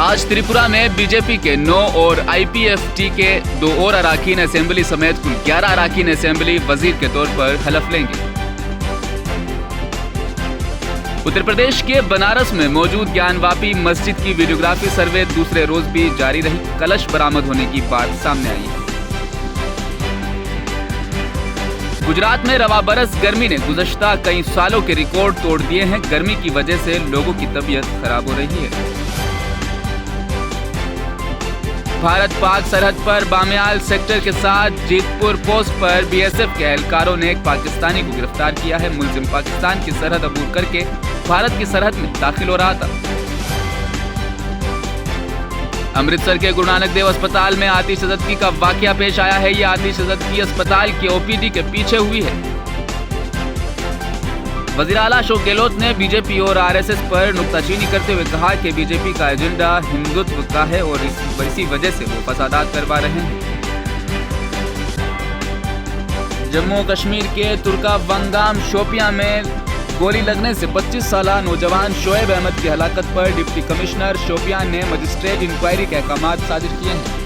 आज त्रिपुरा में बीजेपी के 9 और आईपीएफटी के 2 और अराकीन असेंबली समेत कुल 11 अराकीन असेंबली वजीर के तौर पर हलफ लेंगे। उत्तर प्रदेश के बनारस में मौजूद ज्ञानवापी मस्जिद की वीडियोग्राफी सर्वे दूसरे रोज भी जारी रही। कलश बरामद होने की बात सामने आई है। गुजरात में रवा बरस गर्मी ने गुज़श्ता कई सालों के रिकॉर्ड तोड़ दिए हैं। गर्मी की वजह से लोगों की तबीयत खराब हो रही है। भारत पाक सरहद पर बामियाल सेक्टर के साथ जीतपुर पोस्ट पर बीएसएफ के एहलकारों ने एक पाकिस्तानी को गिरफ्तार किया है। मुलजिम पाकिस्तान की सरहद अबूर करके भारत की सरहद में दाखिल हो रहा था। अमृतसर के गुरु नानक देव अस्पताल में आतिशज़दगी का वाकया पेश आया है। यह आतिशज़दगी अस्पताल की ओपीडी के पीछे हुई है। वज़ीर आला अशोक गहलोत ने बीजेपी और आरएसएस पर नुक्ताचीनी करते हुए कहा कि बीजेपी का एजेंडा हिंदुत्व का है और इसी वजह से वो फसादात करवा रहे हैं। जम्मू कश्मीर के तुर्का वंगाम शोपियां में गोली लगने से 25 साला नौजवान शोएब अहमद की हलाकत पर डिप्टी कमिश्नर शोपियां ने मजिस्ट्रेट इंक्वायरी के अहकाम सादिर किए हैं।